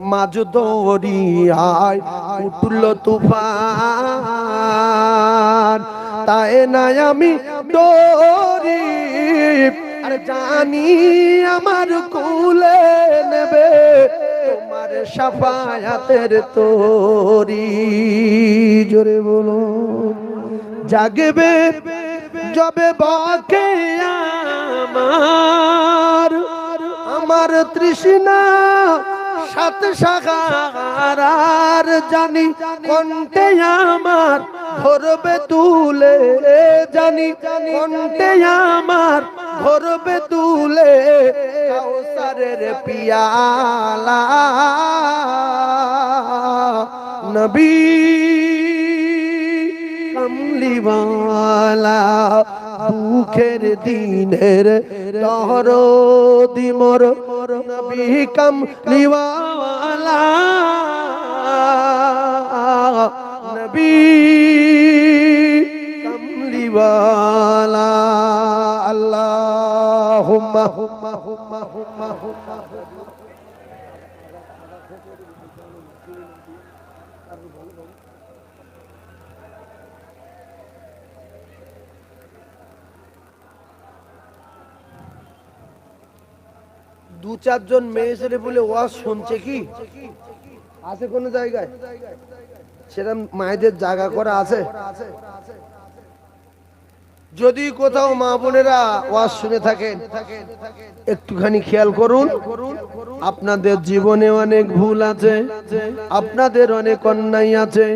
মাঝ দরিয়ায় উঠল তুফান, তাই নাই আমি ডরি, আর জানি আমার কুলে নেবে তোমার শাফায়াতের তরি। জোরে বলো, জাগবে যবে বাকে আমার, আমার তৃষ্ণা সাত সাগর, আর জানি কণ্ঠে আমার ধরবে তুলে, জানি কণ্ঠে আমার ধরবে তুলে কাউসারের পিয়ালা। নবী কামলিওয়ালা, দুঃখের দিনের দরদি মোর নবী কামলিওয়ালা, নবী কামলিওয়ালা। আল্লাহুম্মা হুম্মা হুম্মা হুম্মা হুম্মা। দু চারজন মেয়ে ছেলে বলে ওয়াজ শুনছে, কি আছে কোন জায়গায় সেরকম মায়েদের জায়গা করা আছে? যদি কোথাও মা বোনেরা ওয়াজ শুনে থাকেন, একটুখানি খেয়াল করুন, আপনাদের জীবনে অনেক ভুল আছে, আপনাদের অনেক অন্যায় আছে,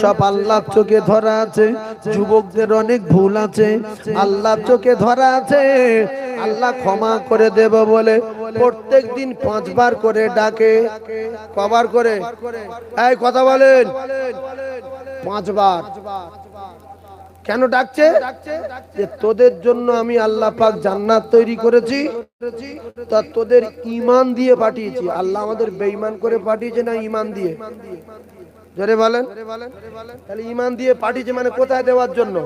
সব আল্লাহর চোখে ধরা আছে। যুবকদের অনেক ভুল আছে, আল্লাহর চোখে ধরা আছে। আল্লাহ ক্ষমা করে দেব বলে প্রত্যেক দিন 5 বার করে ডাকে। কবার করে? এই কথা বলেন, 5 বার। কেন ডাকছে? যে তোদের জন্য আমি আল্লাহ পাক জান্নাত তৈরি করেছি, তা তোদের ঈমান দিয়ে পাঠিয়েছি। আল্লাহ আমাদের বেঈমান করে পাঠিয়েছে না ঈমান দিয়ে? জোরে বলেন। তাহলে ঈমান দিয়ে পাঠিয়েছে মানে কোথায় দেওয়ার জন্য?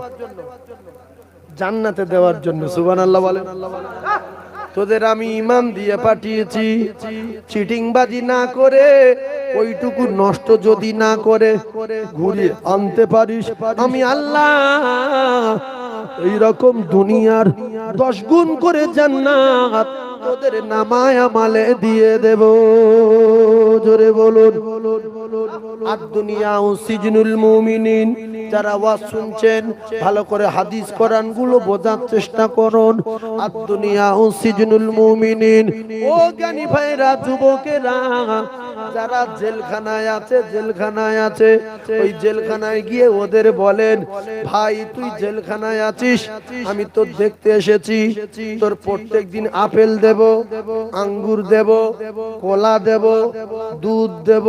জান্নাতে দেওয়ার জন্য। সুবহানাল্লাহ বলেন। তোদের আমি ঈমান দিয়ে পাঠিয়েছি, চিটিংবাজি না করে, ওইটুকু নষ্ট যদি না করে ঘুরিয়ে আনতে পারিস, আমি আল্লাহ এইরকম দুনিয়ার 10 গুণ করে জান্নাত তোদের নামায় আমালে দিয়ে দেব। জোরে বলুন। আর দুনিয়া সিজনুল মুমিনিন। যারা ওয়াজ শুনছেন ভালো করে হাদিস কোরআন গুলো বোঝার চেষ্টা করুন। আর দুনিয়া সিজনুল মুমিনিন। ও জ্ঞানী ভাইরা, যুবকেরা, যারা জেলখানায় আছে, জেলখানায় আছে, ওই জেলখানায় গিয়ে ওদের বলেন, ভাই তুই জেলখানায় আছিস, আমি তোর দেখতে এসেছি, তোর প্রত্যেক দিন আপেল দেব, আঙ্গুর দেব, কলা দেব, দুধ দেব,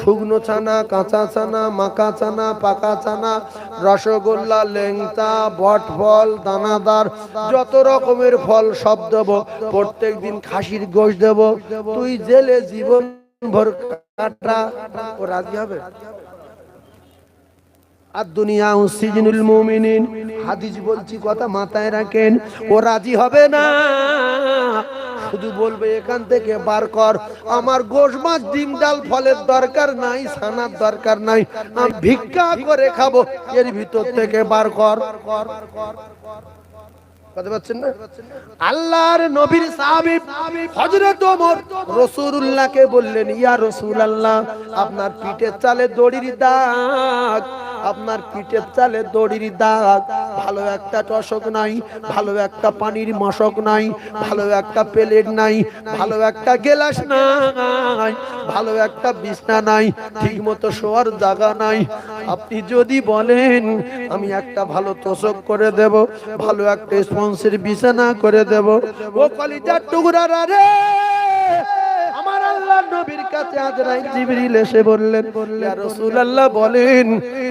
শুকনো ছানা, কাঁচা ছানা, মাখা ছানা, পাকা ছানা, রসগোল্লা, লেংটা, বটফল, দানাদার, যত রকমের ফল সব দেব, প্রত্যেক দিন খাসির গোশত দেব, তুই জেলে জীবন ভর কাটা। ও রাজি হবে? আর দুনিয়া সিজনুল মুমিনিন। হাদিস বলছি, কথা মাথায় রাখেন। ও রাজি হবে না, শুধু বলবে এখান থেকে বার কর, আমার গোশ মাছ ডিম ডাল ফলের দরকার নাই, ছানার দরকার নাই, আমি ভিক্ষা করে খাবো, এর ভিতর থেকে বার কর। কথা পাচ্ছেন না? আল্লাহর নবীর সাহাবী হযরত ওমর রাসূলুল্লাহকে বললেন, ইয়া রাসূলুল্লাহ, আপনার পিঠের চালে দড়ির দাগ, আপনার পিঠের চালে দড়ির দাগ, ভালো একটা টসক নাই, ভালো একটা পানির মশক নাই, ভালো একটা প্লেট নাই, ভালো একটা গ্লাস নাই, ভালো একটা বিছনা নাই, ঠিক মতো শোয়ার জায়গা নাই। আপনি যদি বলেন আমি একটা ভালো তোষক করে দেব, ভালো একটা স্পঞ্জের বিছানা করে দেব, ও কলিজার টুকরারা রে, আমার আল্লাহর নবীর কাছে আজরাইল জিবরিল এসে বললেন, ইয়া রাসূলুল্লাহ বলেন,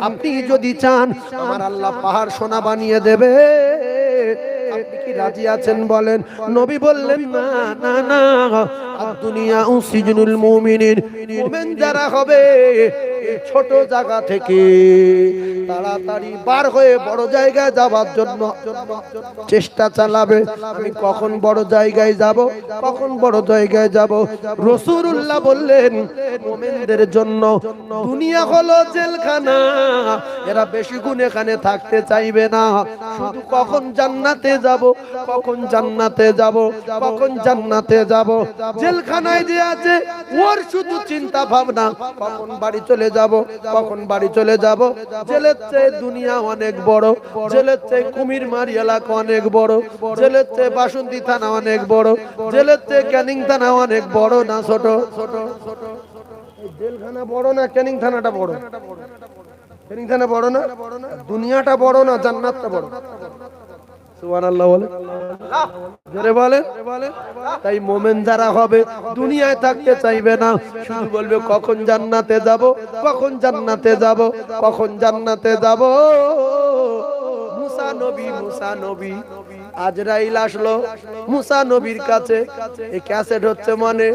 আপনি যদি চান আমার আল্লাহ পাহাড় সোনা বানিয়ে দেবে, আপনি কি রাজি আছেন বলেন? নবী বললেন, না না না, দুনিয়া সিজনুল মুমিনিন, মুমিন যারা হবে ছোট জায়গা থেকে তাড়াতাড়ি বার হয়ে বড় জায়গায় যাবার জন্য চেষ্টা চালাবে। আমি কখন বড় জায়গায় যাব, কখন বড় জায়গায় যাব। রাসূলুল্লাহ বললেন মুমিনদের জন্য দুনিয়া হলো জেলখানা, এরা বেশি গুণ এখানে থাকতে চাইবে না। শুধু কখন জান্নাতে যাব, কখন জান্নাতে যাব, কখন জান্নাতে যাব। জেলখানায় যে আছে ওর শুধু চিন্তা ভাবনা কখন বাড়ি চলে যাব, কখন বাড়ি চলে যাব। জেলের চেয়ে দুনিয়া অনেক বড়, জেলের চেয়ে কুমিরমারি এলাকা অনেক বড়, জেলের চেয়ে বাসন্তী থানা অনেক বড়, জেলের চেয়ে ক্যানিং থানা অনেক বড় না ছোট? জেলখানা বড় না ক্যানিং থানাটা বড়? ক্যানিং থানা বড় না? দুনিয়াটা বড় না জান্নাতটা বড়? সুবহানাল্লাহ বলে, জোরে বলে। তাই মুমিন যারা হবে দুনিয়ায় থাকতে চাইবে না, শুধু বলবে কখন জান্নাতে যাব, কখন জান্নাতে যাব, কখন জান্নাতে যাব। মুসা নবী, মুসা নবী, আজরাইল আসলো মুসা নবীর কাছে। এই ক্যাসেট হচ্ছে মানে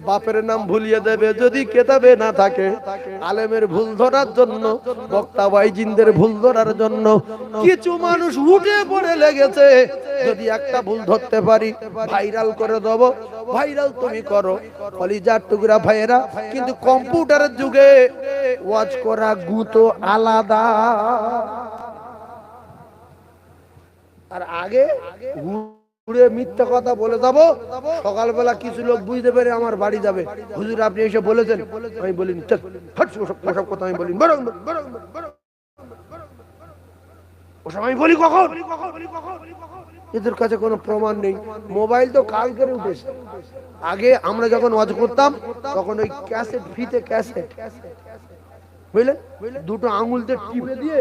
বাপের নাম ভুলিয়ে দেবে যদি কেতাবে না থাকে। আলেমের ভুল ধরার জন্য, বক্তা বাইজিনদের ভুল ধরার জন্য কিছু মানুষ উঠে পড়ে লেগেছে। যদি একটা ভুল ধরতে পারি ভাইরাল করে দেব। ভাইরাল তুমি করো কলিজার টুকরা ভাইয়েরা, কিন্তু কম্পিউটারের যুগে ওয়াজ করা গুতো আলাদা। আর আগে ঘুরে মিথ্যা কথা বলে যাবো, সকালবেলা কিছু লোক বুঝতে পারে আমার বাড়ি যাবে, হুজুর আপনি এসে বলেছেন। আমি বলিনি, ওসব কথা আমি বলিনি, ওসব আমি বলি কখন? এদের কাছে কোনো প্রমাণ নেই। মোবাইল তো কাল করে উঠেছে। আগে আমরা যখন ওয়াজ করতাম তখন ওই ক্যাসেট, ফিতে ক্যাসেট, বুঝলে, দুটো আঙুলতে টিপে দিয়ে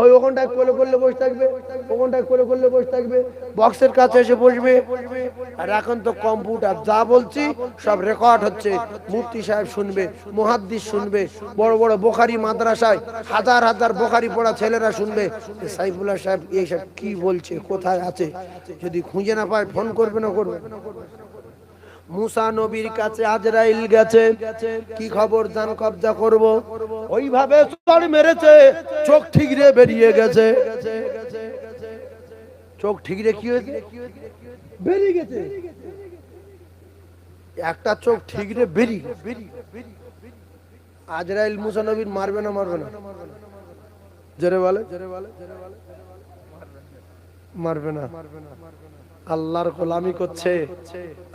ওই ওখানটায় কোলে করলে বসে থাকবে, ওখানটায় কোলে করলে বসে থাকবে, বক্সের কাছে এসে বসবে। আর এখন তো কম্পিউটার, যা বলছি সব রেকর্ড হচ্ছে। মুফতি সাহেব শুনবে, মুহাদ্দিস শুনবে, বড় বড় বোখারি মাদ্রাসায় হাজার হাজার বোখারি পড়া ছেলেরা শুনবে। সাইফুল্লাহ সাহেব এইসব কি বলছে, কোথায় আছে, যদি খুঁজে না পায় ফোন করবে না করবে। মুসা নবীর কাছে আজরাইল গেছে, কি খবর, জান কবজা করব। ওইভাবে চড় মেরেছে, চোখ ঠিকরে বেরিয়ে গেছে। চোখ ঠিকরে কি হয়েছে? বেরিয়ে গেছে। একটা চোখ ঠিকরে বেরিয়ে। আজরাইল মুসা নবীর মারবে না, মারবে না? জোরে বলে, মারবে না। আল্লাহর গোলামি করছে,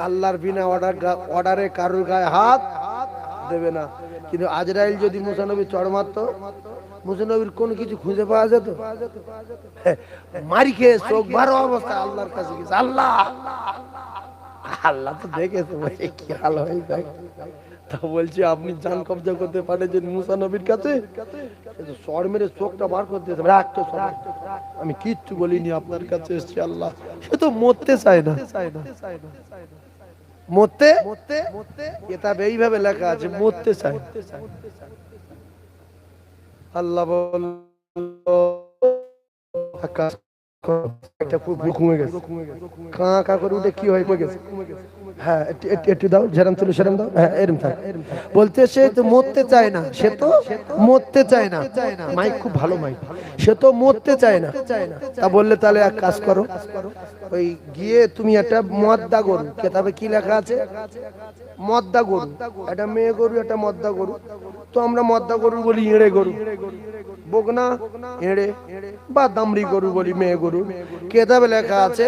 আল্লাহর বিনা অর্ডারে কারুর গায়ে হাত দেবে না। কিন্তু আজরাইল যদি মুসা নবীর চড় মারতো, মুসা নবীর কোন কিছু খুঁজে পাওয়া যেত? মারি খেয়ে চোখ বারো অবস্থা আল্লাহর কাছে গেছে। আল্লাহ আল্লাহ তো দেখেছে কি হাল হয়ে যায়। তা বলছি আপনি জান কবজা করতে পারেন মুসা নবীর কাছে? চড় মেরে চোখটা বার করতে, আমি কিচ্ছু বলিনি, আপনার কাছে এসেছি। আল্লাহ, সে তো মরতে চায় না। মরতে কিতাবে এইভাবে লেখা আছে, মরতে চায়। আল্লাহ বলল ঘুমে গেছে, কাঁ কা করে উঠে কি হয়ে গেছে। হ্যাঁ একটু দাও, যেরম ছিল সেরম দাও। হ্যাঁ এরম থাক। বলতে সে তো মরতে চায় না, সে তো মরতে চায় না। মাইক খুব ভালো মাইক। সে তো মরতে চায় না। তা বললে তাহলে এক কাজ করো, ওই গিয়ে তুমি একটা মদ্দা গরু, কেতাবে কি লেখা আছে, মদ্দা গরু, একটা মেয়ে গরু, একটা মদ্দা গরু। তো আমরা মদ্দা গরু বলি এড়ে গরু, বগনা এড়ে, বা দামড়ি গরু বলি মেয়ে গরু। কেতাবে লেখা আছে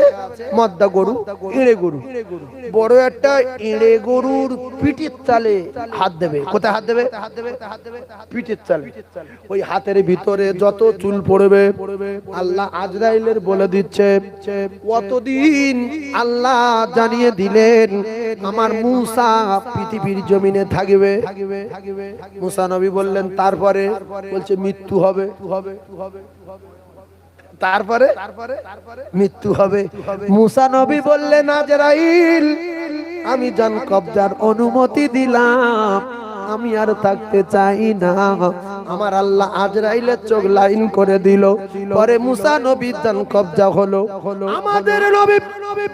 মদ্দা গরু, এড়ে গরু। বড় একটা এড়ে গরুর পিঠের চালে হাত দেবে। কোথায় হাত দেবে? পিঠের চালে। ওই হাতের ভিতরে যত চুল পড়বে আল্লাহ আজরাইলের বলে দিচ্ছে, কতদিন আল্লাহ জানিয়ে দিলেন আমার মুসা পৃথিবীর জমিনে থাকবে। মুসা নবী বললেন তারপরে, বলছে মৃত্যু হবে। তারপরে মৃত্যু হবে। মুসা নবী বললেন আজরাইল আমি জান কবজার অনুমতি দিলাম, আমি আর থাকতে চাই না। আমার আল্লাহ আজরাইলের চোখ লাইন করে দিল। পরে মুসা নবীর জান কবজা হলো। আমাদের নবী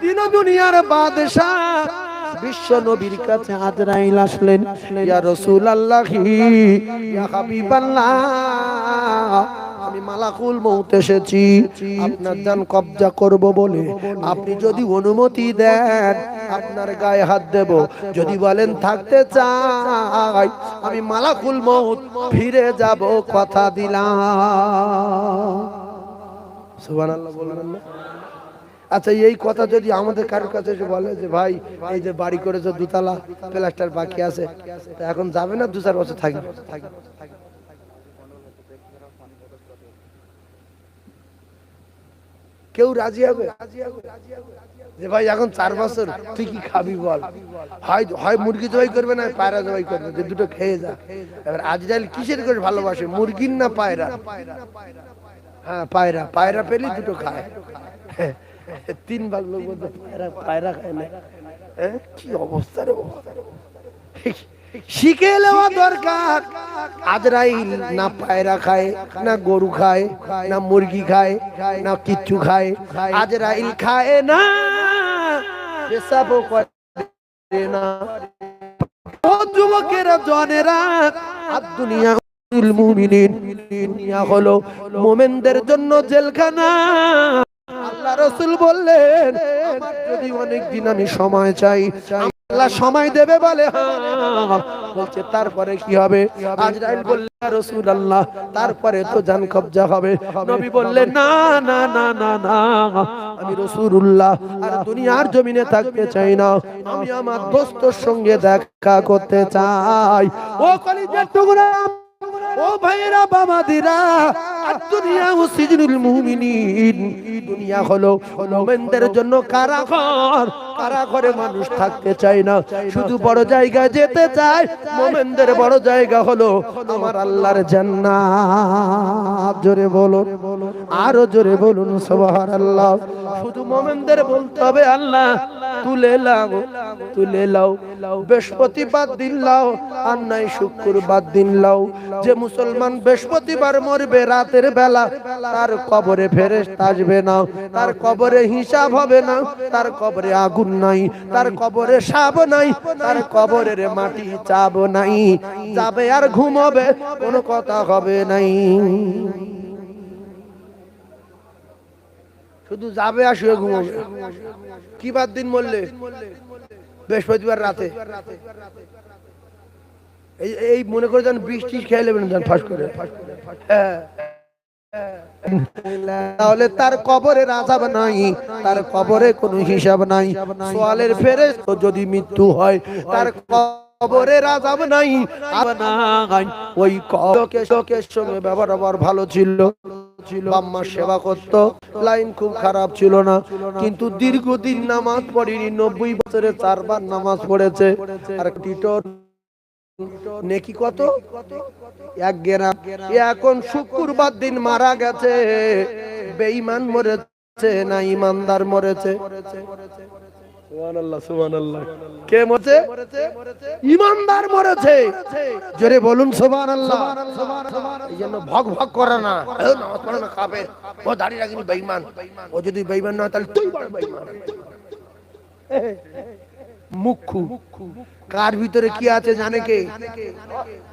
দিন দুনিয়ার বাদশা বিশ্ব নবীর কাছে আজরাইল আসলেন, ইয়া রাসূলুল্লাহ ইয়া হাবিবাল্লাহ, আমি মালাকুল মউত এসেছি আপনার জান কবজা করব বলে, আপনি যদি অনুমতি দেন আপনার গায়ে হাত দেব, যদি বলেন থাকতে চাই আমি মালাকুল মউত ফিরে যাব, কথা দিলাম। সুবহানাল্লাহ বলবেন না? আচ্ছা, এই কথা যদি আমাদের কারোর কাছে এসে বলে যে ভাই এই যে বাড়ি করেছো দুতলা, প্লাস্টার বাকি আছে, এখন যাবে না 2-4 বছর থাকবে? কেউ রাজি হবে যে ভাই এখন 4 বছর তুই কি খাবি বল? হয় মুরগি জবাই করবে না পায়রা জবাই করবে, যে দুটো খেয়ে যা। এবার আজরাইল কিসের করে ভালোবাসে, মুরগির না পায়রা? হ্যাঁ পায়রা, পায়রা পেলে দুটো খায়। 3 ভাগ লোক বলতে পায়রা খায় না। কি অবস্থা রে, শিখে নেওয়া দরকার। আজরাইল না পায়রা খায়, না গরু খায়, না মুরগি খায়, না কিচ্ছু খায়। আজরাইল খায় না, পেশাবও করে না। ও যুবকেরা, জনেরা, দুনিয়া মুমিনিন, দুনিয়া হলো মুমিনদের জন্য জেলখানা। আল্লাহ রাসূল বললেন আমার যদি অনেক দিন আমি সময় চাই, আল্লাহ সময় দেবে বলে। হ্যাঁ বলছে তারপরে কি হবে? আজরাইল বললেন ইয়া রাসূলুল্লাহ তারপরে তো জান কবজা হবে। নবী বললেন না না না না না, আমি রাসূলুল্লাহ আর দুনিয়ার জমিনে থাকতে চাই না, আমি আমার দোস্তর সঙ্গে দেখা করতে চাই। ও কলিজার টুকরা, ও ভাইরা বাবাদিরা, দুনিয়া ও সিজনুল মুমিনিন, দুনিয়া হলো মুমিনদের জন্য কারাগার। কারাগারে মানুষ থাকতে চায় না, শুধু বড় জায়গায় যেতে চায়। মুমিনদের বড় জায়গা হলো আমার আল্লাহর জান্নাত। জোরে বলুন, আরো জোরে বলুন সুবহানাল্লাহ। শুধু মুমিনদের বলতে হবে আল্লাহ তুলে লাও, তুলে লাও, বৃহস্পতিবার দিন লাও, আর নাই শুক্রবার দিন লাও। যে মুসলমান বৃহস্পতিবার মরবে রাতের বেলা, তার কবরে ফেরেশতা আসবে না, তার কবরে হিসাব হবে না, তার কবরে আগুন নাই, তার কবরে সাপ নাই, তার কবরের মাটি চাব নাই। যাবে আর ঘুমাবে, কোনো কথা হবে নাই। শুধু যাবে আর শুয়ে ঘুমাবে। কি বার দিন মরলে? বৃহস্পতিবার রাতে। এই মনে করে যান বৃষ্টি খেয়ে নেবেন ফাঁস করে। তাহলে তার কবরের আযাব নাই, তার কবরে কোনো হিসাব নাই। সোয়ালের ফেরেশতা যদি মৃত্যু হয়, তার কবরের আযাব নাই। ওই লোকের সঙ্গে ব্যবহার ভালো ছিল, আম্মা সেবা করত, লাইন খুব খারাপ ছিল না, কিন্তু দীর্ঘদিন নামাজ পড়েনি। 90 বছরে 4 বার নামাজ পড়েছে। আর টিটোর নেকি কত? 1 গ্রাম। এখন শুক্রবার দিন মারা গেছে। বেঈমান মরেছে না ইমানদার মরেছে? সুবহানাল্লাহ, সুবহানাল্লাহ। কে মরেছে? ইমানদার মরেছে। জোরে বলুন সুবহানাল্লাহ। এইজন্য ভগ ভগ করে না, নামাজ পড়ে না কাফের, ও দাঁড়িয়ে রাখেনি বেঈমান। ও যদি বেঈমান না হয় তাহলে তুই বড় বেঈমান। মুখ্যু কার ভিতরে কি আছে জানে কে?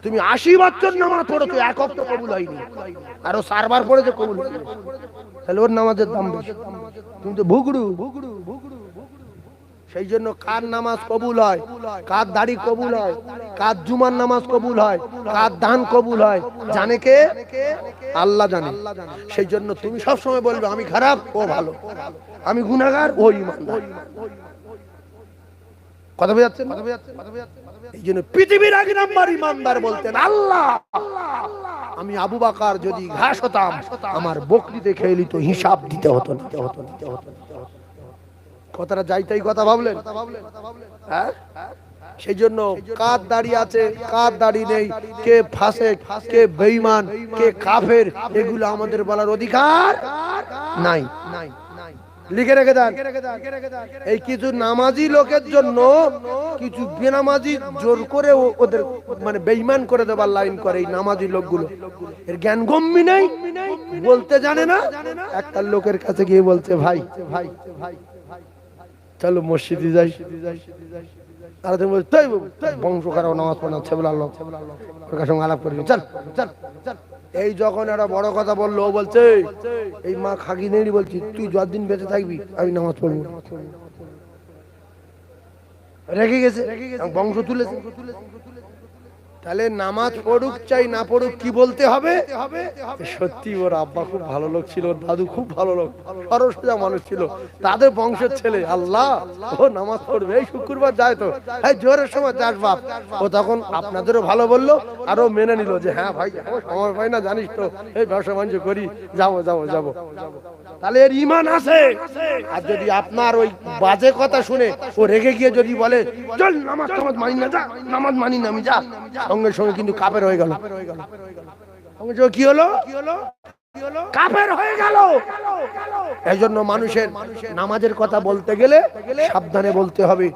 তুমি 80 বছর নামাজ পড়েছো, এক ওয়াক্ত কবুল হয়নি, আর ও 4 বার পড়েছে কবুল হয়নি, তাহলে ওর নামাজের দাম বেশি। তুমি তো ভুগড়ু। সেই জন্য কার নামাজ কবুল হয়, কার দাড়ি কবুল হয়, কার জুমার নামাজ কবুল হয়, কার দান কবুল হয় জানে কে? আল্লাহ জানে। সেই জন্য তুমি সব সময় বলবে আমি খারাপ, ও ভালো, আমি গুনাহগার, ও ঈমানদার। কথা বুঝাচ্ছেন? এই জন্য পৃথিবীর আগে নাম্বার ঈমানদার বলতেন আল্লাহ। আমি আবু বকর যদি ঘাস হতাম, আমার বকরিতে খেয়ে নিত, হিসাব দিতে হতো না। কথাটা যাই তাই কথা ভাবলেন? হ্যাঁ, সেই জন্য কার দাড়ি আছে, কার দাড়ি নেই, কে ফাসেক, কে বেঈমান, কে কাফের, এগুলো আমাদের বলার অধিকার নাই। লিখে রেখে দেন। এই কিছু নামাজি লোকের জন্য কিছু বেনামাজি জোর করে ওদের মানে বেঈমান করে দেবার লাইন করে। এই নামাজি লোকগুলো এর জ্ঞান গম্যি নেই, বলতে জানে না। একটা লোকের কাছে গিয়ে বলছে ভাই চলো মসজিদে যাই। আর তুমি বলছো তাই বংশ খারাপ নামাজ পড়ে না ছেবলা লোক ওর কাছে আলাপ করবি চল চল চল। এই যখন একটা বড় কথা বললো ও বলছে এই মা খাকি নেই বলছি তুই যতদিন বেঁচে থাকবি আমি নামাজ পড়বো রেখে গেছে বংশ তুলেছে। তাহলে নামাজ পড়ুক চাই না পড়ুক কি বলতে হবে সত্যি ওর আব্বা খুব ভালো লোক ছিল, ওর দাদু খুব ভালো লোক, সরসজা মানুষ ছিল, তাদের বংশের ছেলে আল্লাহ ও নামাজ পড়বে, এই শুক্রবার যায় তো এই জোরের সময় যাস বাপ। ও তখন আপনাদেরও ভালো বললো আর ও মেনে নিল যে হ্যাঁ ভাই সময় পাই না জানিস তো এই ব্যবসা বাণিজ্য করি যাবো যাবো যাবো। তাহলে এর ঈমান আছে। আর যদি আপনার ওই বাজে কথা শুনে ও রেগে গিয়ে যদি বলে চল নামাজ টামাজ মানি না, যা নামাজ মানি না আমি, যা, সঙ্গে সঙ্গে কিন্তু কাফের হয়ে গেল। কি হলো কাফের হয়ে গেল। এই জন্য মানুষের নামাজের কথা বলতে গেলে সাবধানে বলতে হবে।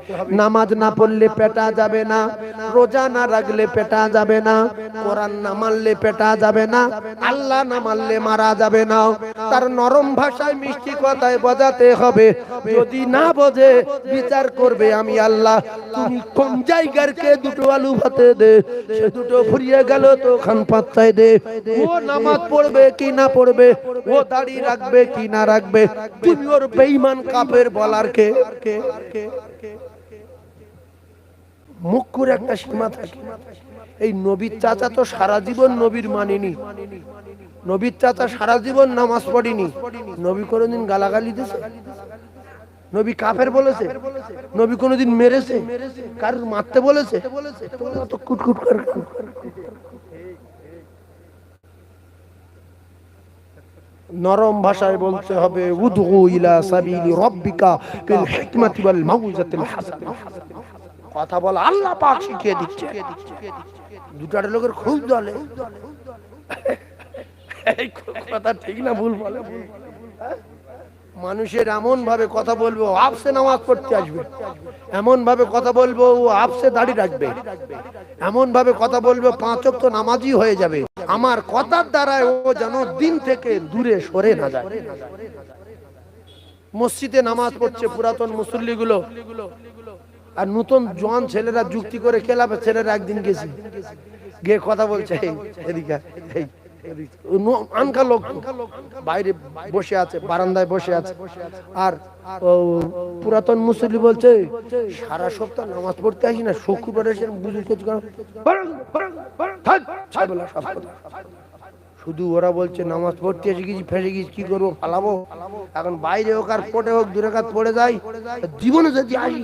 নামাজ না পড়লে পেটা যাবে না, রোজা না রাখলে পেটা যাবে না, কোরআন না মানলে পেটা যাবে না, আল্লাহ না মানলে মারা যাবে না। তার নরম ভাষায় মিষ্টি কথায় বোঝাতে হবে। যদি না বোঝে বিচার করবে আমি আল্লাহ। তুমি কোন জায়গার কে দুটো আলু ভাতে দে, সে দুটো ফুরিয়ে গেল তো খান পাত্তায় দে। ও নামাজ পড়বে কি না পড়বে, ও দাড়ি রাখবে কি না রাখবে, তুমি ওর বেঈমান কাফের বলার কে? মুখের একটা সীমা থাকে। এই নবীর চাচা তো সারা জীবন নবীর মানেনি, নবীর চাচা সারা জীবন নামাজ পড়েনি, নবী কোনদিন গালাগালি দিয়েছে? নবী কাফের বলেছে? নবী কোনদিন মেরেছে? কারোর মারতে বলেছে? তো কুটকুট করে নরম ভাষায় বলতে হবে। উদউ ইলা সাবিলি রাব্বিকা বিল হিকমাতি ওয়াল মাউইজাতিল হাসানাহ। কথা বলা আল্লাহ পাক শিখিয়ে দিচ্ছে। দুটার লোকের খুব দলে এই কথা ঠিক না ভুল বলে? মানুষের এমন ভাবে কথা বলবো আপসে নামাজ পড়তে আসবে, এমন ভাবে কথা বলবো ও আপসে দাড়ি রাখবে, এমন ভাবে কথা বলবো 5 ওয়াক্ত নামাজি হয়ে যাবে। আমার কথার দ্বারা ও যেন দিন থেকে দূরে সরে না যায়। মসজিদে নামাজ পড়ছে পুরাতন মুসল্লি গুলো, আর নতুন জোয়ান ছেলেরা যুক্তি করে খেলাবে। ছেলেরা একদিন গেছি গিয়ে কথা বলছে এদিকে আনকা লোক বাইরে বসে আছে, বারান্দায় বসে আছে, আর পুরাতন মুসল্লি বলছে সারা সপ্তাহ নামাজ পড়তে আসি না, শুক্রবার এসে বুঝুন শুধু ওরা বলছে নামাজ পড়তে এসে গেছি, ফেসে গেছি, কি করবো পালাবো। এখন বাইরে হোক আর পড়ে হোক 2 রাকাত পড়ে যাই, জীবনে যদি আসি।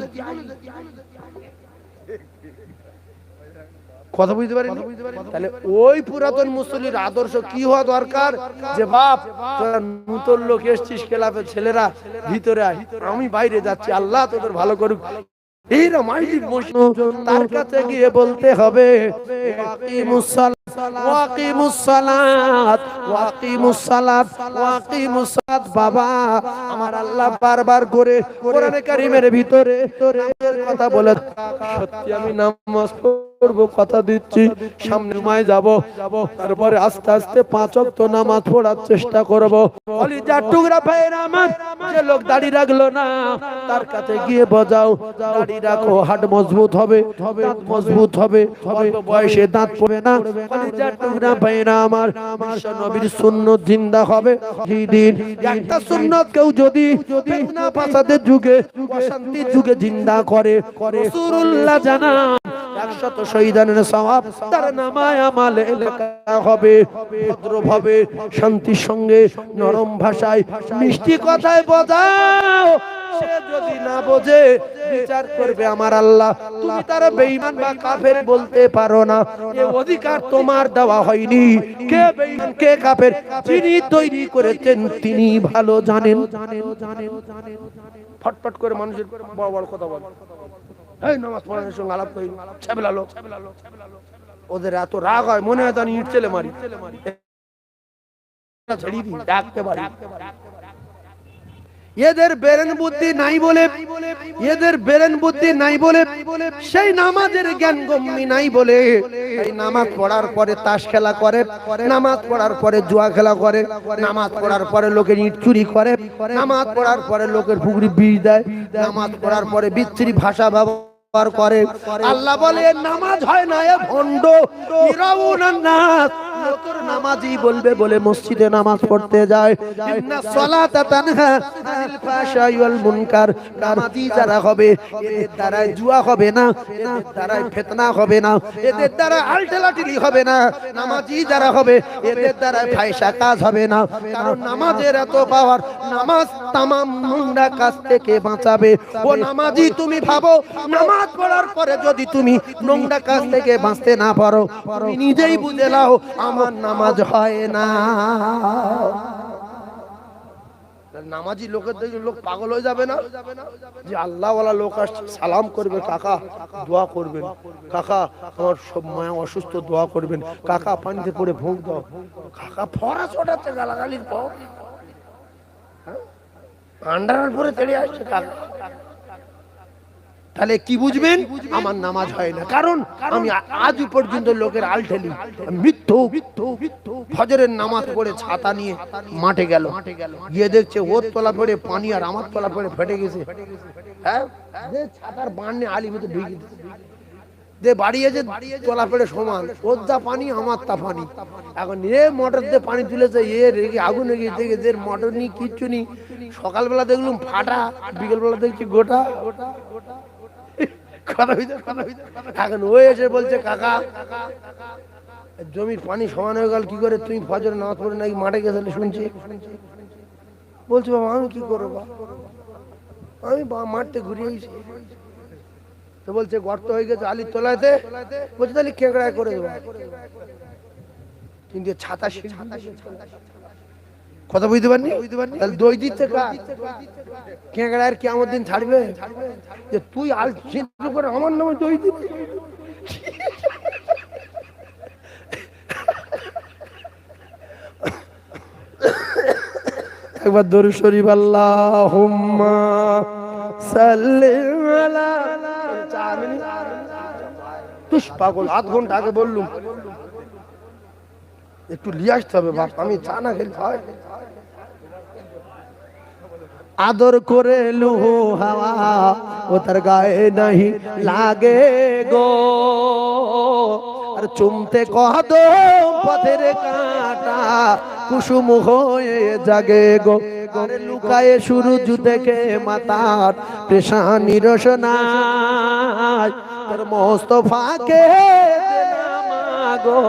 কথা বুঝতে পারি? তাহলে ওই পুরাতন মুসল্লির আদর্শ কি হওয়া দরকার যে বাপ তোরা নতুন লোক এসছিস ক্লাবে, ছেলেরা ভিতরে আয়, আমি বাইরে যাচ্ছি, আল্লাহ তোদের ভালো করুক। তার কাছে গিয়ে বলতে হবে বাবা আমার আল্লাহ বারবার করে কোরআনে কারীমের ভিতরে কথা বলে সত্যি আমি নামাজ পড়বো, কথা দিচ্ছি, সামনে মায় যাব, তারপরে আস্তে আস্তে 5 ওয়াক্ত নামাজ পড়ার চেষ্টা করব। কলিজার টুকরা ভাইরা আমার, যে লোক দাড়ি রাখলো না তার কাছে গিয়ে বোঝাও দাড়ি রাখো, হাট মজবুত হবে, দাঁত মজবুত হবে, অল্প বয়সে দাঁত পড়বে না। কলিজার টুকরা ভাইরা আমার, বিশ্ব নবীর সুন্নাত জিন্দা হবে। দিন একটা সুন্নাত কেউ যদি ফিতনা ফাসাদের যুগে, অশান্তির যুগে জিন্দা করে, রাসূলুল্লাহ জানান 100 শহীদানের সওয়াব তার নামায় আমলে লেখা হবে। ভদ্রভাবে শান্তির সঙ্গে নরম ভাষায় মিষ্টি কথায় বোঝাও। সে যদি না বোঝে বিচার করবে আমার আল্লাহ। তুমি তার বেঈমান বা কাফের বলতে পারো না, এই অধিকার তোমার দেওয়া হয়নি। কে বেঈমান কে কাফের যিনি তৈরি করেছেন তিনি ভালো জানেন। ফটফট করে মানুষের বড় বড় কথা বলে, এই নামাজ পড়ানোর সঙ্গে আলাপ করি, ছেবলা লোক। ওদের এত রাগ হয় মনে হয় তার ইট ছেলে মারি, ডাকতে পারি। এদের বেরেন বুদ্ধি নাই বলে, এদের বেরেন বুদ্ধি নাই বলে, সেই নামাজের জ্ঞান গম্যি নাই বলে এই নামাজ পড়ার পরে তাস খেলা করে, নামাজ পড়ার পরে জুয়া খেলা করে, নামাজ পড়ার পরে লোকের ইট চুরি করে, নামাজ পড়ার পরে লোকের পুকুরে বিষ দেয়, নামাজ পড়ার পরে বিচ্ছিরি ভাষা ব্যবহার করে। আল্লাহ বলে নামাজ হয় না এ ভণ্ড, ইরাউনান নাস, লোকের নামাজি বলবে বলে মসজিদে নামাজ পড়তে যায়। ইন্না সালাতা তানহা আনিল ফাহশাই ওয়াল মুনকার, নামাজি যারা হবে এদের দ্বারা জুয়া হবে না, এদের দ্বারা ফিতনা হবে না, এদের দ্বারা আলটালাটিলি হবে না। নামাজি যারা হবে এদের দ্বারা ফাহিশা কাজ হবে না, কারণ নামাজের এত পাওয়ার। নামাজ তামাম নোংরা কাজ থেকে বাঁচাবে। ও নামাজি তুমি ভাবো, নামাজ পড়ার পরে যদি তুমি নোংরা কাজ থেকে বাঁচতে না পারো, তুমি নিজেই বুঝে নাও আমার নামাজ হয় না। নামাজি লোকের দেখে লোক পাগল হয়ে যাবে না, যে আল্লাহওয়ালা লোক আসছে সালাম করবে, কাকা দোয়া করবেন, কাকা আমার সব মায়া অসুস্থ দোয়া করবেন, কাকা পানিতে পড়ে ভোগ দাও, কাকা ফরা ছোটাচ্ছে গালাগালির পর আন্ডার পরে তেড়ে আসছে কাকা। তাহলে কি বুঝবেন আমার নামাজ হয় না? কারণ আমি আজ পর্যন্ত লোকের আল ঠেলি, মৃত্যু ফজরের নামাজ পড়ে ছাতা নিয়ে মাঠে গেল, গিয়ে দেখছে ওর তলা পড়ে পানি আর আমার তলা পড়ে ফেটে গেছে। হ্যাঁ, ছাতার বান নিয়ে আলি মতো ঢুকে দে বাড়িয়েছে, তলা পড়ে সমান, ওর যা পানি আমার তা পানি। এখন এ মোটর দিয়ে পানি তুলেছে, এ রেগে আগুন রেগে দেখে মোটর নিয়ে কিচ্ছু নেই। সকালবেলা দেখলাম ফাটা, বিকেলবেলা দেখছি গোটা। এখন ও এসে বলছে কাকা জমির পানি সমান হয়ে গেল কি করে, তুমি ফজরে নামাজ পড়ে নাকি মাঠে গেছিলে শুনছি। বলছে বাবা আমি কি করবো, আমি মাঠে ঘুরে এসেছি। তো বলছে গর্ত হয়ে গেছে আলির তলাতে, বলছে তাহলে কেঁকড়ায় করে দেবো, কিন্তু ছাতা কথা বুঝতে পারিনি। তাহলে দই দিচ্ছে কেঁকড়ার কেমন দিন ছাড়বে, যে তুই আল সিদ্ধ করে আমার নামে দই দিবি। একবার দরুদ শরীফ আল্লাহুম্মা সাল্লি আলা। তুস পাগল, আধ ঘন্টা আগে বললুম একটু নিয়ে আসতে হবে বাপ, আমি চা না খেলে হয়। আদর করে লুহু হাওয়া ও তার গায়ে নাহি লাগে গো, আর চুমতে কদম পথের কাঁটা কুসুম হয়ে জাগে গো, আরে লুকায়ে সূরজ দেখে মাতার পেশানি রোশনাই, তোর মোস্তফাকে গো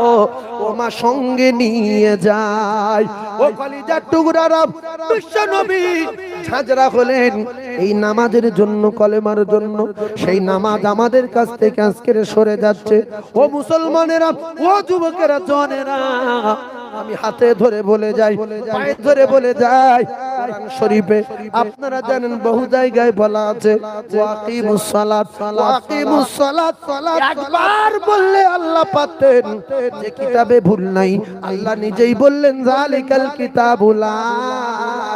ও মা সঙ্গে নিয়ে যায়। ও কলিজার টুকরা রব বিশ্ব নবী ঝাঁঝরা হলেন এই নামাজের জন্য, কলেমার জন্য। সেই নামাজ আমাদের কাছ থেকে আজকে সরে যাচ্ছে। ও মুসলমানেরা, ও যুবকেরা, জনেরা, আমি হাতে ধরে বলে যাই, পায়ে ধরে বলে যাই, কোরআন শরীফে আপনারা জানেন বহু জায়গায় বলা আছে ওয়াকিমুস সালাত, ওয়াকিমুস সালাত। একবার বললে আল্লাহ পাতেন, যে কিতাবে ভুল নাই, আল্লাহ নিজেই বললেন যালিকাল কিতাবু লা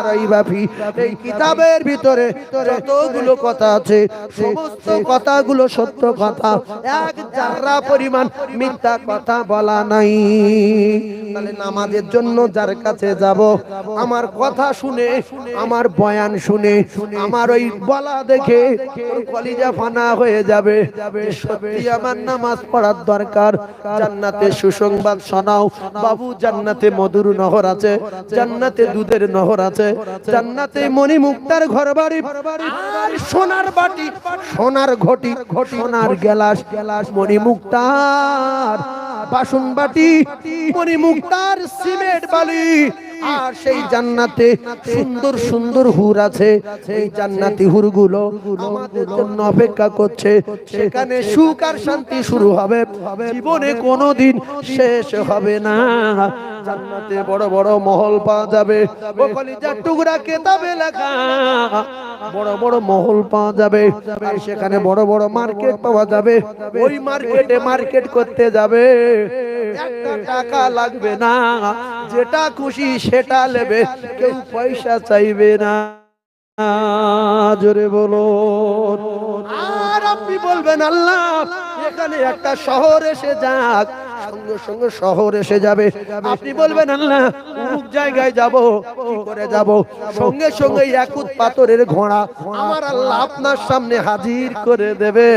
রাইবা ফি, এই কিতাবের ভিতরে যতগুলো কথা আছে সমস্ত কথাগুলো সত্য কথা, এক জাররা পরিমাণ মিথ্যা কথা বলা নাই। তাহলে নামাজের জন্য যার কাছে যাব, আমার কথা শুনে, আমার বয়ান শুনে, আমার ওই বলা দেখে ওর কলিজা ফানা হয়ে যাবে, সত্যি আমার নামাজ পড়ার দরকার। জান্নাতে সুসংবাদ শোনাও বাবু, জান্নাতে মধুর নহর আছে, জান্নাতে দুধের নহর আছে, জান্নাতে মণি মুক্তার ঘরবাড়ি আর সোনার বাটি, সোনার ঘটি, সোনার গ্লাস, মণি মুক্তার বাসন বাটি, মণি মুক্তার সিমেন্ট বালি। আর সেই জান্নাতে সুন্দর সুন্দর হুর আছে, এই জান্নাতি হুরগুলো আমাদের জন্য অপেক্ষা করছে। সেখানে সুখ আর শান্তি শুরু হবে, জীবনে কোনোদিন শেষ হবে না। জান্নাতে বড় বড় মহল পাওয়া যাবে, ও কলিজার টুকরা কিতাবে লেখা বড় বড় মহল পাওয়া যাবে, আর সেখানে বড় বড় মার্কেট পাওয়া যাবে। ওই মার্কেটে মার্কেট করতে যাবে, একটা টাকা লাগবে না, যেটা খুশি সেটা নেবে, কেউ পয়সা চাইবে না। জোরে বলো। আর আপনি বলবেন আল্লাহ এখানে একটা শহর এসে যাক, সঙ্গে সঙ্গে শহর এসে যাবে। আপনি বলবেন আল্লাহ অমুক জায়গায় যাব, কি করে যাব? সঙ্গে সঙ্গে ইয়াকুত পাথরের ঘোড়া আমার আল্লাহ আপনার সামনে হাজির করে দেবে।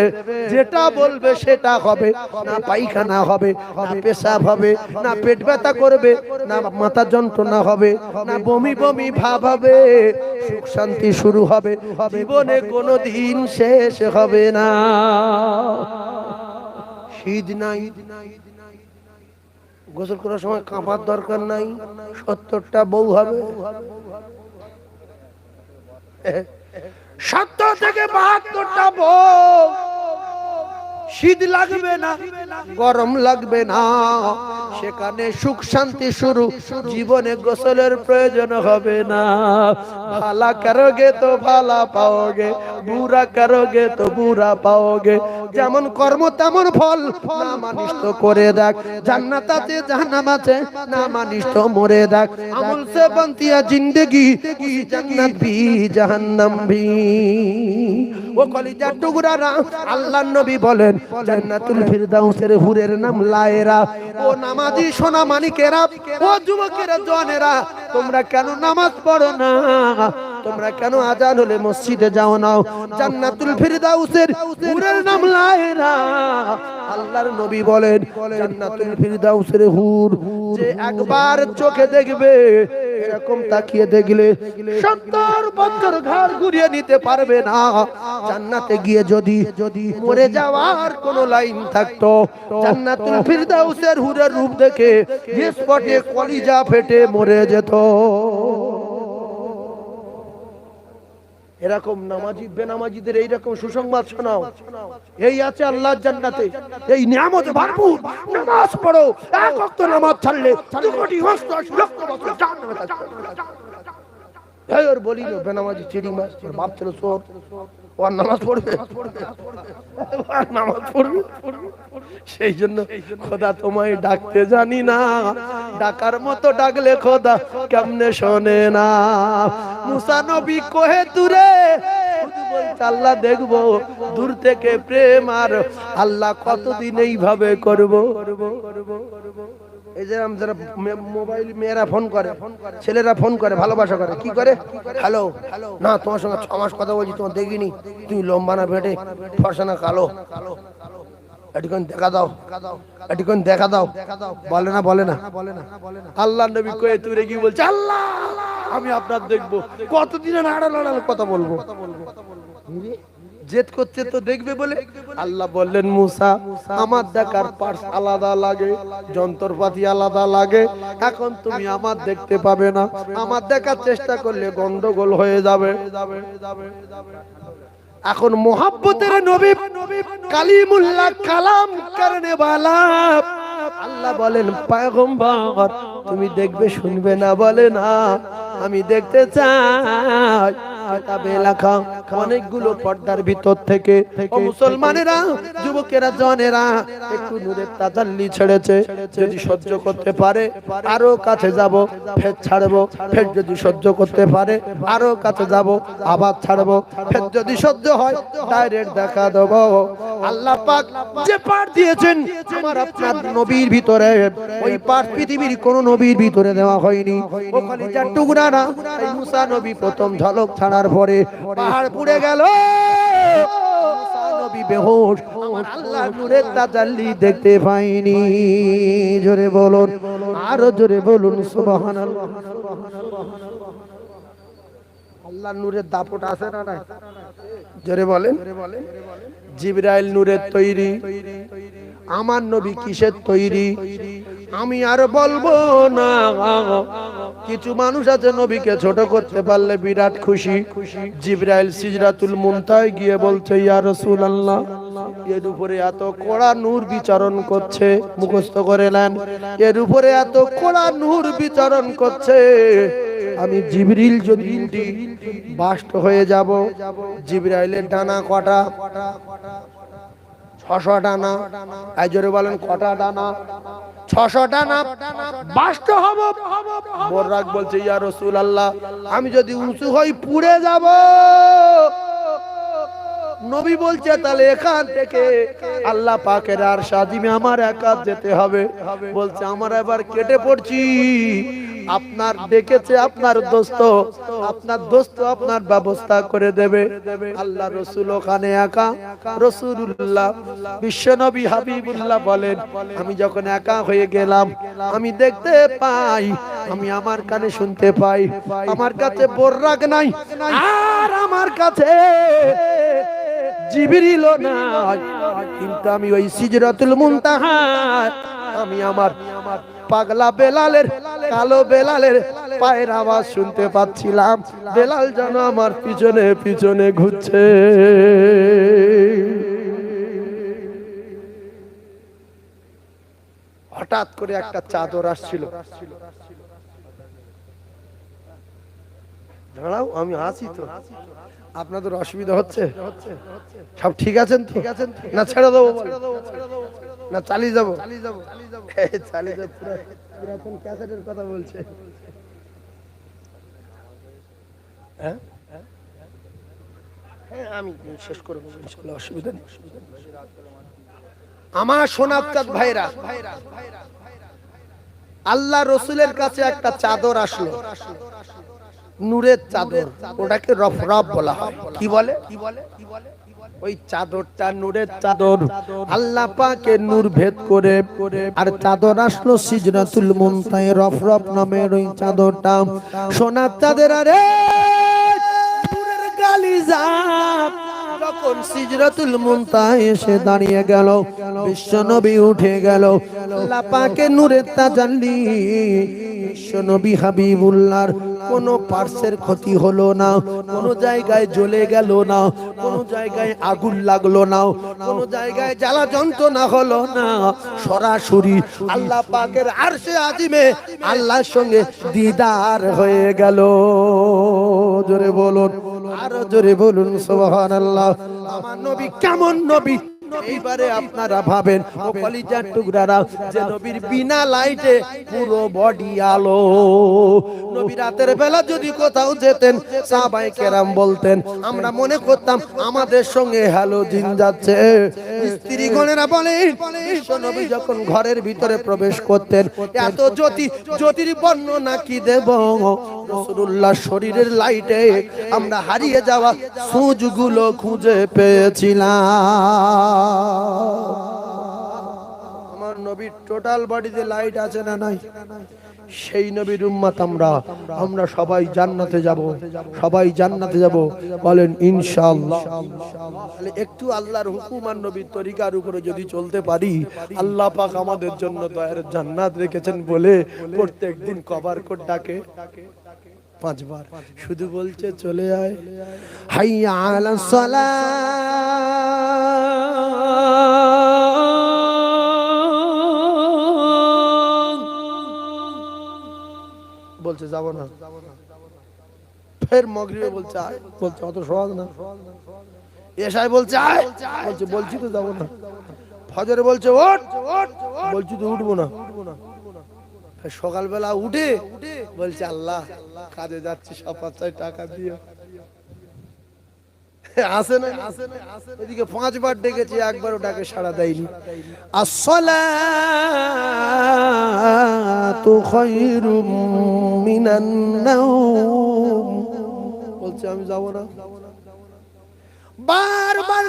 যেটা বলবে সেটা হবে, না পায়খানা হবে, না পেশাব হবে, না পেট ব্যথা করবে, না মাথা যন্ত্রণা হবে, না বমি বমি ভাব হবে। সুখ শান্তি শুরু হবে, জীবনে কোনো দিন শেষ হবে না। শীত নাই, গোসল করার সময় কাঁপার দরকার নাই, 70টা বউ হবে, 70 থেকে 72টা বউ। শীত লাগবে না, গরম লাগবে না, সেখানে সুখ শান্তি শুরু, জীবনে গোসলের প্রয়োজন হবে না। ভালা করোগে তো ভালা পাওগে, বুরা করোগে তো বুরা পাওগে। যেমন কর্ম তেমন ফল, না মানিস তো করে দেখ, জান্নাত আছে জাহান্নাম আছে, না মানিস তো মরে দেখ। আমল সে বনতিয়া জিंदगी, জান্নাত ভি জাহান্নাম ভি। ও কলিজার টুকরারা, আল্লাহর নবী বলেন জান্নাতুল ফিরদাউসের হুরের নাম লায়রা। ও নামাজি সোনা মানিকেরা, ও যুবকেরা জওয়ানেরা, তোমরা কেন নামাজ পড়ো না? তোমরা কেন আজান হলে মসজিদে যাও না? জান্নাতুল ফিরদাউসের হুরের নাম লায়রা। আল্লাহর নবী বলেন জান্নাতুল ফিরদাউসের হুর যে একবার চোখে দেখবে, এরকম তাকিয়ে দেখলে 70 বছর ঘাড় ঘুরিয়ে নিতে পারবে না। জান্নাতে গিয়ে যদি মরে যাওয়ার কোন লাইন থাকতো, জান্নাতুল ফিরদাউসের হুরের রূপ দেখে স্পটে কলিজা ফেটে মরে যেত। এরকম নামাজি বেনামাজিদের এইরকম সুসংবাদ শোনাও, এই আছে আল্লাহর জান্নাতে, এই নিয়ামত ভরপুর। নামাজ পড়ো, এক ওয়াক্ত নামাজ ছাড়লে 2 কোটি 80 লক্ষ বছর জাহান্নামে থাকবে। এই ওর বলি না বেনামাজি চিড়ি মাছ, ওর বাপ ছিল চোর, ও নামাজ পড়বে, নামাজ পড়বে। সেই জন্য খোদা তোমায় ডাকতে জানি না, ডাকার মতো ডাকলে খোদা কেমনে শোনে না। মুসা নবী কোহে দূরে আল্লাহ দেখবো দূর থেকে প্রেম, আর আল্লাহ কতদিন এইভাবে করবো। এই যে যারা মোবাইল মেয়েরা ফোন করে, ছেলেরা ফোন করে, ভালোবাসা করে, কি করে? হ্যালো, না তোমার সঙ্গে 6 মাস কথা বলছি, তোমার দেখিনি, তুমি লম্বা না বেটে, ফর্সা না কালো, এটিকন দেখা দাও, এটিকন দেখা দাও। বলে না, বলে না। আল্লাহ নবী কয়ে তুই কি বলছে? আল্লাহ আমি আপনার দেখবো, কতদিন আড়াল আড়াল কথা বলবো। জেদ করছে তো দেখবে বলে। আল্লাহ বললেন মুসা আমার দেখার পার্স আলাদা লাগে, যন্ত্রপাতি আলাদা লাগে, এখন তুমি আমার দেখতে পাবে না। আমার দেখার চেষ্টা করলে গন্ডগোল হয়ে যাবে। এখন মোহাব্বতের নবী কালিমুল্লাহ কালাম করনে ওয়ালা আল্লাহ বলেন পয়গম্বর তুমি দেখবে শুনবে না, বলে না আমি দেখতে চাই। কিতাবে লেখা অনেকগুলো পর্দার ভিতর থেকে ও মুসলমানেরা, যুবকেরা, জওয়ানেরা একটু নূরের তাজাল্লি ছেড়েছে। যদি সহ্য করতে পারে আরো কাছে যাব, ফের ছাড়বো, ফের যদি সহ্য করতে পারে আরো কাছে যাব, আবার ছাড়বো, ফের যদি সহ্য হয় ডাইরেক্ট দেখা দেব। আল্লাহ পাক যে পাঠ দিয়েছেন আমার আপনার নবীর ভিতরে, ওই পাঠ পৃথিবীর কোন নবীর ভিতরে দেওয়া হয়নি। ও কলিজার টুকরারা, এই মুসা নবী প্রথম ঝলক ছাড়ার পরে পাহাড় পুড়ে গেল, মুসা নবী বেহুশ, আমার আল্লাহ নূরের তাজাল্লি দেখতে পাইনি। জোরে বলুন, আরো জোরে বলুন সুবহানাল্লাহ। আল্লাহ নূরের দাপট আছে না নাই? জোরে বলেন। জিবরাইল নূরের তৈরি, আমার নবী কিসের তৈরি আমি আর বলবো না। কিছু মানুষ আছে নবীকে ছোট করতে পারলে বিরাট খুশি। জিবরাইল সিজরাতুল মুনতায় গিয়ে বলছে ইয়া রাসূলুল্লাহ এর উপরে এত কড়া নূর বিচরণ করছে, মুখস্থ করে নেন, এর উপরে এত কড়া নূর বিচরণ করছে, আমি জিবরিল যদি বাস্ট হয়ে যাব। জিবরাইলের ডানা কটা? 600 ডানা। এই জোরে বলেন কটা ডানা? 600 ডানা। বাস্ট হব। বররাক বলছে ইয়া রাসূলুল্লাহ আমি যদি উঁচু হই পুড়ে যাব। নবী বলছে তাহলে এখান থেকে আল্লাহ পাকের আরশ আজিমে আমার একা যেতে হবে। বলছে আমরা এবার কেটে পড়ছি, আপনার ডেকেছে আপনার দোস্ত, আপনার দোস্ত আপনার ব্যবস্থা করে দেবে। আল্লাহ রসুল ওখানে একা। রাসূলুল্লাহ বিশ্বনবী হাবিবুল্লাহ বলেন, আমি যখন একা হয়ে গেলাম আমি দেখতে পাই, আমি আমার কানে শুনতে পাই, আমার কাছে বোররাক নাই, আর আমার কাছে জিবরিলও নাই, কিন্তু আমি ওই সিদরাতুল মুনতাহা আমি আমার পাগলা বেলালের, কালো বেলালের পায়ের আওয়াজ শুনতে পাচ্ছিলাম। বেলাল যেন আমার পিছনে পিছনে ঘুরছে। হঠাৎ করে একটা চাদর আসছিল। দাঁড়াও আমি আসি তো, আপনাদের অসুবিধা হচ্ছে? সব ঠিক আছেন তো? না ছেড়ে দেবো, না চালিয়ে যাবো? চালিয়ে যাবো, পুরাতন ক্যাসেটের কথা বলছে। হ্যাঁ হ্যাঁ আমি শেষ করবো ইনশাআল্লাহ, অসুবিধা নেই। আমার সোনাচ্চাঁদ ভাইরা, আল্লাহ রসুলের কাছে একটা চাদর আসলো, নূরের চাদর, ওটাকে রফরফ বলা হয়। কি বলে? ওই চাদরটা নূরের চাদর, আল্লাহ পাকের নূর ভেদ করে আর চাদর আসলো সিদরাতুল মুনতাহে, রফরফ নামের ওই চাদরটা। সোনার চাঁদের আরে নূরের গালিজাত যখন সিদরাতুল মুনতাহে এসে দাঁড়িয়ে গেল, বিশ্বনবী উঠে গেল, আল্লাহ পাকের নূরের তাজাল্লি বিশ্বনবী হাবিবুল্লাহর কোন পার্শ্বের ক্ষতি হলো না, কোন জায়গায় জ্বলে গেল না, কোন জায়গায় আগুন লাগলো না, কোন জায়গায় জ্বালা যন্ত্রণা হলো না, সরাসরি আল্লাহ পাকের আরশে আজিমে আল্লাহর সঙ্গে দিদার হয়ে গেল। জোরে বলুন, আরো জোরে বলুন সুবহানাল্লাহ। আমার নবী কেমন নবী এইবারে আপনারা ভাবেন ও কলিজার টুকরারা, যে নবীর বিনা লাইটে পুরো বডি আলো। নবী রাতের বেলা যদি কোথাও যেতেন, সাহাবায়ে কেরাম বলতেন, আমরা মনে করতাম আমাদের সঙ্গে হ্যালোজিন যাচ্ছে। স্ত্রীগণেরা বলেন, বিশ্ব নবী যখন ঘরের ভিতরে প্রবেশ করতেন, এত জ্যোতি, জ্যোতির বর্ণনা কি দেব, রাসূলুল্লাহ শরীরের লাইটে আমরা হারিয়ে যাওয়া সূর্যগুলো খুঁজে পেয়েছিলাম। আমার নবীর টোটাল বডিতে লাইট আছে না নাই? সেই নবীর উম্মত আমরা, আমরা সবাই জান্নাতে যাব, সবাই জান্নাতে যাব, বলেন ইনশাআল্লাহ। তাহলে একটু আল্লাহর হুকুম আর নবীর তরিকার উপরে যদি চলতে পারি, আল্লাহ পাক আমাদের জন্য দয়ার জান্নাত রেখেছেন বলে প্রত্যেকদিন কভার করে ডাকে 5 বার, শুধু বলছে চলে আয়, হাইয়া আলাস সালাহ, বলছে যাব না, ফের মাগরিবে বলছে আয়, বলছে অত সহজ না, এশায় বলছে আয়, বলছে বলছি তো যাব না, ফজরে বলছে ওঠ, বলছি তো উঠবো না, সকালবেলা উঠে বলছে আল্লাহ কাজে যাচ্ছি, সব বাচ্চায় টাকা দিও। আসে না, এদিকে 5 বার ডেকেছি, একবারও ডাকে সাড়া দেয়নি। আসসালাতু খায়রুম মিনান নাওম, বলছে আমি যাব না, বারবার